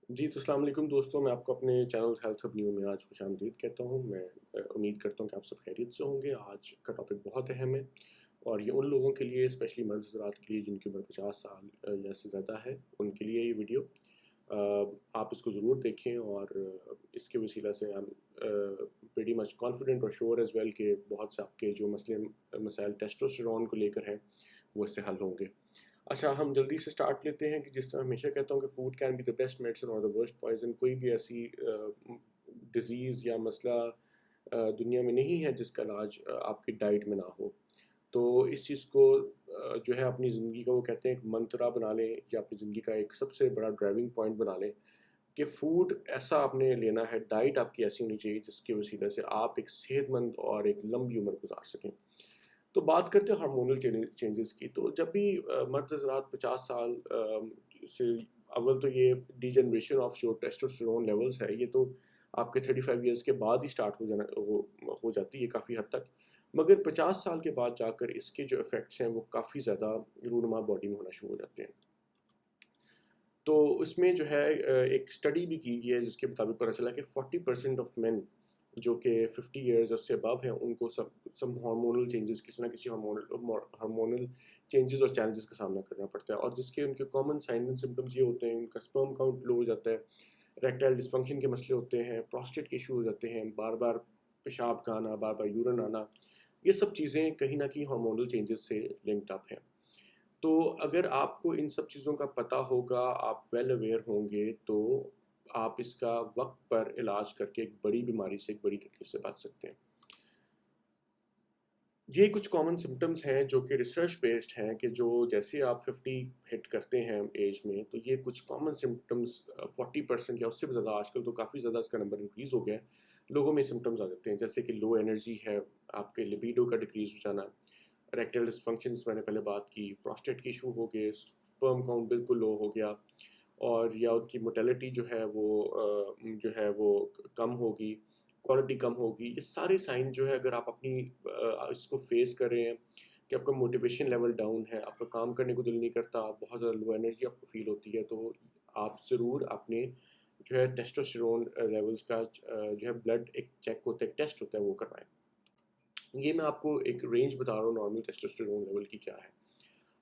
جی تو السلام علیکم دوستوں، میں آپ کو اپنے چینل ہیلتھ ہب نیو میں آج خوش آمدید کہتا ہوں۔ میں امید کرتا ہوں کہ آپ سب خیریت سے ہوں گے۔ آج کا ٹاپک بہت اہم ہے اور یہ ان لوگوں کے لیے، اسپیشلی مرد حضرات کے لیے جن کی عمر 50 سال یا سے زیادہ ہے، ان کے لیے یہ ویڈیو آپ اس کو ضرور دیکھیں اور اس کے وسیلہ سے ہم پریٹی مچ کانفیڈنٹ اور شیور ایز ویل کہ بہت سے آپ کے جو مسائل ٹیسٹوسٹیرون کو لے کر ہیں وہ اس سے حل ہوں گے۔ اچھا، ہم جلدی سے سٹارٹ لیتے ہیں کہ جس طرح ہمیشہ کہتا ہوں کہ food can be the best medicine اور دا ورسٹ پوائزن۔ کوئی بھی ایسی ڈیزیز یا مسئلہ دنیا میں نہیں ہے جس کا علاج آپ کی ڈائٹ میں نہ ہو۔ تو اس چیز کو جو ہے اپنی زندگی کا وہ کہتے ہیں ایک منترا بنا لیں یا اپنی زندگی کا ایک سب سے بڑا ڈرائیونگ پوائنٹ بنا لیں کہ فوڈ ایسا آپ نے لینا ہے، ڈائٹ آپ کی ایسی ہونی چاہیے جس کی وسیلہ سے آپ ایک صحت مند اور ایک لمبی عمر گزار سکیں۔ تو بات کرتے ہیں ہارمونل چینجز کی۔ تو جب بھی مرد حضرات 50 سال سے، اول تو یہ ڈی جنریشن آف جو ٹیسٹوسٹیرون لیولز ہے یہ تو آپ کے 35 ایئرس کے بعد ہی اسٹارٹ ہو جاتی ہے کافی حد تک، مگر 50 سال کے بعد جا کر اس کے جو افیکٹس ہیں وہ کافی زیادہ رونما باڈی میں ہونا شروع ہو جاتے ہیں۔ تو اس میں جو ہے ایک اسٹڈی بھی کی گئی ہے جس کے مطابق پتہ چلا کہ 40% آف مین جو کہ 50 ایئرز اس سے ابو ہیں ان کو سب ہارمونل چینجز، کسی نہ کسی ہارمونل چینجز اور چیلنجز کا سامنا کرنا پڑتا ہے، اور جس کے ان کے کامن سائن اینڈ سمپٹمز یہ ہوتے ہیں: ان کا سپرم کاؤنٹ لو ہو جاتا ہے، ریکٹائل ڈسفنکشن کے مسئلے ہوتے ہیں، پروسٹیٹ کے ایشو ہو جاتے ہیں، بار بار پیشاب کا آنا، بار بار یورن آنا۔ یہ سب چیزیں کہیں نہ کہیں ہارمونل چینجز سے لنکڈ اپ ہیں۔ تو اگر آپ کو ان سب چیزوں کا پتہ ہوگا، آپ ویل اویئر ہوں گے، تو آپ اس کا وقت پر علاج کر کے ایک بڑی بیماری سے، ایک بڑی تکلیف سے بچ سکتے ہیں۔ یہ کچھ کامن سمٹمز ہیں جو کہ ریسرچ بیسڈ ہیں کہ جو جیسے آپ 50 ہٹ کرتے ہیں ایج میں، تو یہ کچھ کامن سمٹمز 40% یا اس سے بھی زیادہ، آج کل تو کافی زیادہ اس کا نمبر انکریز ہو گیا ہے، لوگوں میں سمٹمز آ جاتے ہیں، جیسے کہ لو انرجی ہے، آپ کے لبیڈو کا ڈکریز ہو جانا، ریکٹل ڈسفنکشنز میں نے پہلے بات کی، پروسٹیٹ کے ایشو ہو گئے، سپرم کاؤنٹ بالکل لو ہو گیا، اور یا ان کی موٹیلٹی جو ہے وہ کم ہوگی، کوالٹی کم ہوگی۔ یہ سارے سائن جو ہے اگر آپ اپنی اس کو فیس کر رہے ہیں کہ آپ کا موٹیویشن لیول ڈاؤن ہے، آپ کا کام کرنے کو دل نہیں کرتا، بہت زیادہ لو انرجی آپ کو فیل ہوتی ہے، تو آپ ضرور اپنے جو ہے ٹیسٹوسٹیرون لیولز کا جو ہے بلڈ ایک چیک ہوتا ہے، ایک ٹیسٹ ہوتا ہے، وہ کروائیں۔ یہ میں آپ کو ایک رینج بتا رہا ہوں نارمل ٹیسٹوسٹیرون لیول کی کیا ہے۔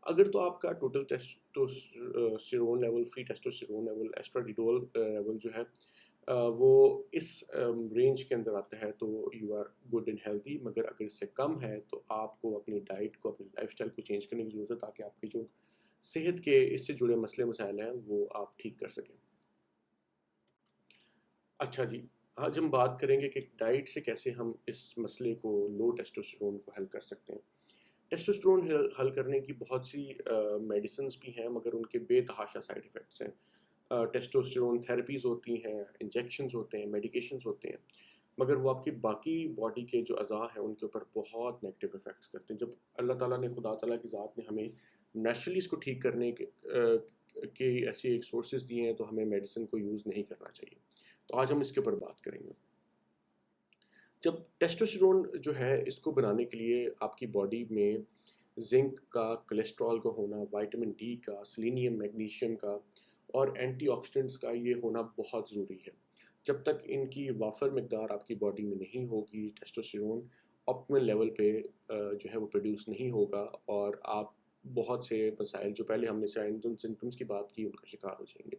اگر تو آپ کا total testosterone level, free testosterone level, estradiol level جو ہے وہ اس رینج کے اندر آتا ہے تو you are good and healthy, مگر اگر اس سے کم ہے تو آپ کو اپنی ڈائٹ کو، اپنی لائف اسٹائل کو چینج کرنے کی ضرورت ہے تاکہ آپ کی جو صحت کے اس سے جڑے مسئلے مسائل ہیں وہ آپ ٹھیک کر سکیں۔ اچھا جی، آج ہم بات کریں گے کہ ڈائٹ سے کیسے ہم اس مسئلے کو، لو ٹیسٹوسٹیرون کو، حل کر سکتے ہیں۔ ٹیسٹوسٹیرون حل کرنے کی بہت سی میڈیسنز بھی ہیں، مگر ان کے بے تحاشا سائڈ ایفیکٹس ہیں۔ ٹیسٹوسٹیرون تھیراپیز ہوتی ہیں، انجیکشنز ہوتے ہیں، میڈیکیشنز ہوتے ہیں، مگر وہ آپ کی باقی باڈی کے جو اعضاء ہیں ان کے اوپر بہت نیگیٹو افیکٹس کرتے ہیں۔ جب اللہ تعالیٰ نے، خدا تعالیٰ کی ذات نے ہمیں نیچرلی اس کو ٹھیک کرنے کے ایسے ایک سورسز دیے ہیں، تو ہمیں میڈیسن کو یوز نہیں کرنا چاہیے۔ تو آج ہم اس کے اوپر بات کریں گے۔ جب ٹیسٹوسٹیرون جو ہے اس کو بنانے کے لیے آپ کی باڈی میں زنک کا، کولیسٹرول کا ہونا، وائٹامن ڈی کا، سیلینیم، میگنیشیم کا اور اینٹی آکسیڈنٹس کا یہ ہونا بہت ضروری ہے۔ جب تک ان کی وافر مقدار آپ کی باڈی میں نہیں ہوگی، ٹیسٹوسٹیرون آپٹیمل لیول پہ جو ہے وہ پروڈیوس نہیں ہوگا، اور آپ بہت سے مسائل جو پہلے ہم نے سائنز اینڈ سمپٹمس کی بات کی ان کا شکار ہو جائیں گے۔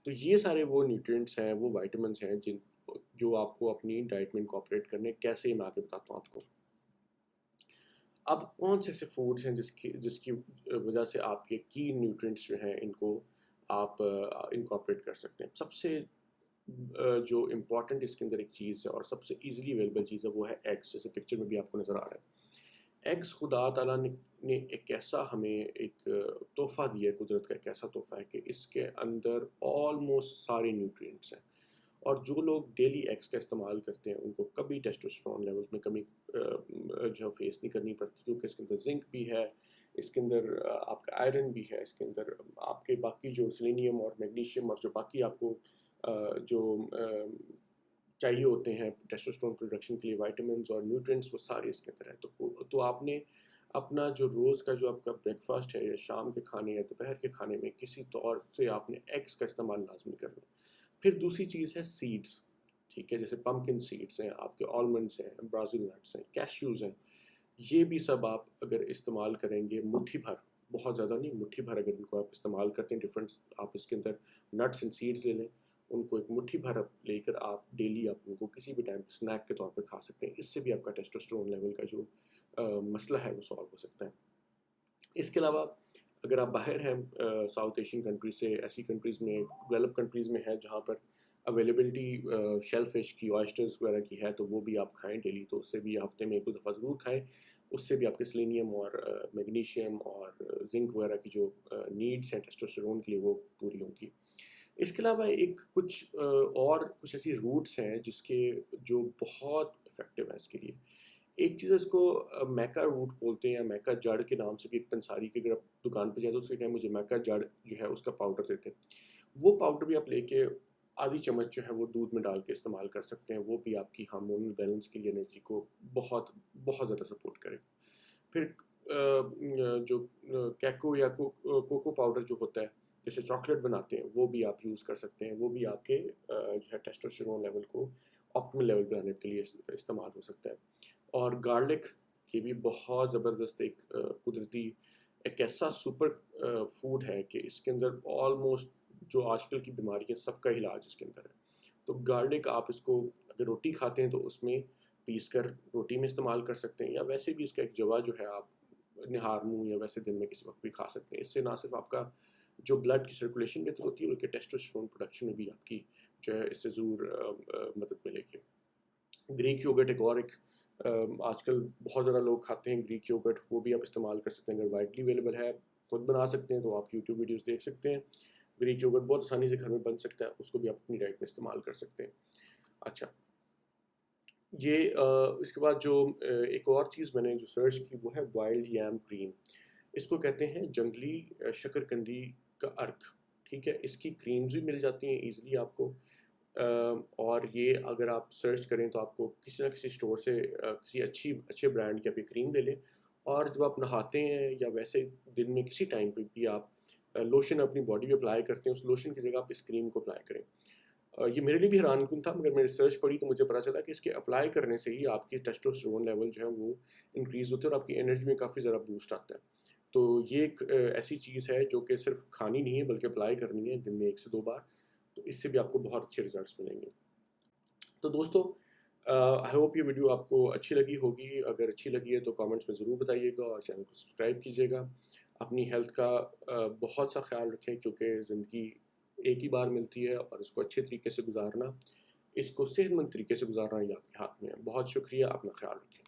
تو یہ سارے وہ نیوٹرینٹس ہیں، وہ وائٹامنس ہیں جو آپ کو اپنی ڈائٹ میں انکارپوریٹ کرنے، کیسے میں آگے بتاتا ہوں آپ کو۔ اب کون سے ایسے فوڈس ہیں جس کی وجہ سے آپ کے کی نیوٹرینٹس جو ہیں ان کو آپ انکارپوریٹ کر سکتے ہیں۔ سب سے جو امپورٹنٹ اس کے اندر ایک چیز ہے اور سب سے ایزیلی اویلیبل چیز ہے وہ ہے ایگس، جیسے پکچر میں بھی آپ کو نظر آ رہا ہے۔ ایگس خدا تعالیٰ نے ایک ایسا ہمیں ایک تحفہ دیا ہے، قدرت کا ایک ایسا تحفہ ہے کہ اس کے اندر آلموسٹ سارے نیوٹرینٹس ہیں، اور جو لوگ ڈیلی ایگس کا استعمال کرتے ہیں ان کو کبھی ٹیسٹوسٹیرون لیولز میں کمی جو ہے فیس نہیں کرنی پڑتی، کیونکہ اس کے اندر زنک بھی ہے، اس کے اندر آپ کا آئرن بھی ہے، اس کے اندر آپ کے باقی جو سیلینیم اور میگنیشیم اور جو باقی آپ کو جو چاہیے ہوتے ہیں ٹیسٹوسٹیرون پروڈکشن کے لیے، وائٹامنس اور نیوٹرینٹس، وہ سارے اس کے اندر ہیں۔ تو آپ نے اپنا جو روز کا جو آپ کا بریک فاسٹ ہے یا شام کے کھانے یا دوپہر کے کھانے میں کسی طور سے آپ نے ایگس کا استعمال لازمی کرنا ہے۔ پھر دوسری چیز ہے سیڈس، ٹھیک ہے، جیسے پمکن سیڈس ہیں، آپ کے آلمنڈس ہیں، برازیل نٹس ہیں، کیشیوز ہیں، یہ بھی سب آپ اگر استعمال کریں گے مٹھی بھر، بہت زیادہ نہیں، مٹھی بھر اگر ان کو آپ استعمال کرتے ہیں، ڈفرینٹ آپ اس کے اندر نٹس اینڈ سیڈس لے لیں، ان کو ایک مٹھی بھر لے کر آپ ڈیلی آپ ان کو کسی بھی ٹائم اسنیک کے طور پہ کھا سکتے ہیں، اس سے بھی آپ کا ٹیسٹوسٹرون لیول کا جو مسئلہ ہے وہ سالو ہو سکتا ہے۔ اس کے علاوہ اگر آپ باہر ہیں ساؤتھ ایشین کنٹریز سے، ایسی کنٹریز میں، ڈیولپ کنٹریز میں ہے جہاں پر اویلیبلٹی شیل فش کی، آئسٹرز وغیرہ کی ہے، تو وہ بھی آپ کھائیں ڈیلی، تو اس سے بھی ہفتے میں ایک دو دفعہ ضرور کھائیں، اس سے بھی آپ کے سلینیم اور میگنیشیم اور زنک وغیرہ کی جو نیڈس ہیں ٹیسٹوسٹیرون کے لیے وہ پوری ہوں گی۔ اس کے علاوہ ایک اور کچھ ایسی روٹس ہیں جس کے جو بہت افیکٹو ہے اس کے لیے۔ ایک چیز اس کو میکا روٹ بولتے ہیں، یا میکا جڑ کے نام سے بھی ایک پنساری کی، اگر آپ دکان پہ جائیں تو اس سے کہیں مجھے میکا جڑ جو ہے اس کا پاؤڈر دیتے ہیں، وہ پاؤڈر بھی آپ لے کے آدھی چمچ جو ہے وہ دودھ میں ڈال کے استعمال کر سکتے ہیں، وہ بھی آپ کی ہارمونل بیلنس کے لیے انرجی کو بہت بہت زیادہ سپورٹ کرے گا۔ پھر جو کیکو یا کوکو پاؤڈر جو ہوتا ہے، جیسے چاکلیٹ بناتے ہیں، وہ بھی آپ یوز کر سکتے ہیں، وہ بھی آپ کے جو ہے ٹیسٹوسٹیرون لیول کو آپٹیمل لیول پہ لانے کے لیے استعمال ہو سکتا ہے۔ اور گارلک یہ بھی بہت زبردست ایک قدرتی ایک ایسا سپر فوڈ ہے کہ اس کے اندر آلموسٹ جو آج کل کی بیماریاں سب کا علاج اس کے اندر ہے۔ تو گارلک آپ اس کو اگر روٹی کھاتے ہیں تو اس میں پیس کر روٹی میں استعمال کر سکتے ہیں، یا ویسے بھی اس کا ایک جوا جو ہے آپ نہار منہ یا ویسے دن میں کسی وقت بھی کھا سکتے ہیں۔ اس سے نہ صرف آپ کا جو بلڈ کی سرکولیشن بہتر ہوتی ہے بلکہ ٹیسٹوسٹیرون پروڈکشن میں بھی آپ کی جو ہے اس سے ضرور مدد ملے گی۔ گریک یوگرٹ ایک اور آج کل بہت زیادہ لوگ کھاتے ہیں گریک یوگرٹ، وہ بھی آپ استعمال کر سکتے ہیں، اگر وائڈلی اویلیبل ہے، خود بنا سکتے ہیں تو آپ یوٹیوب ویڈیوز دیکھ سکتے ہیں، گریک یوگرٹ بہت آسانی سے گھر میں بن سکتا ہے، اس کو بھی آپ اپنی ڈائٹ میں استعمال کر سکتے ہیں۔ اچھا، یہ اس کے بعد جو ایک اور چیز میں نے جو سرچ کی وہ ہے وائلڈ یام کریم، اس کو کہتے ہیں جنگلی شکرکندی کا عرق، ٹھیک ہے، اس کی کریمز بھی مل جاتی ہیں ایزیلی آپ کو، اور یہ اگر آپ سرچ کریں تو آپ کو کسی نہ کسی اسٹور سے کسی اچھے برانڈ کی آپ یہ کریم لے لیں، اور جب آپ نہاتے ہیں یا ویسے دن میں کسی ٹائم پہ بھی آپ لوشن اپنی باڈی پہ اپلائی کرتے ہیں، اس لوشن کی جگہ آپ اس کریم کو اپلائی کریں۔ یہ میرے لیے بھی حیران کن تھا، مگر میں نے ریسرچ پڑھی تو مجھے پتا چلا کہ اس کے اپلائی کرنے سے ہی آپ کی ٹیسٹوسٹیرون لیول جو ہے وہ انکریز ہوتے ہیں اور آپ کی انرجی میں کافی ذرا بوسٹ آتا ہے۔ تو یہ ایک ایسی چیز ہے جو کہ صرف کھانی نہیں ہے بلکہ اپلائی کرنی ہے دن میں 1 سے 2 بار، تو اس سے بھی آپ کو بہت اچھے ریزلٹس ملیں گے۔ تو دوستو، آئی ہوپ یہ ویڈیو آپ کو اچھی لگی ہوگی، اگر اچھی لگی ہے تو کامنٹس میں ضرور بتائیے گا، اور چینل کو سبسکرائب کیجیے گا۔ اپنی ہیلتھ کا بہت سا خیال رکھیں، کیونکہ زندگی ایک ہی بار ملتی ہے، اور اس کو اچھے طریقے سے گزارنا، اس کو صحت مند طریقے سے گزارنا یہ آپ کے ہاتھ میں ہے۔ بہت شکریہ، اپنا خیال رکھیں۔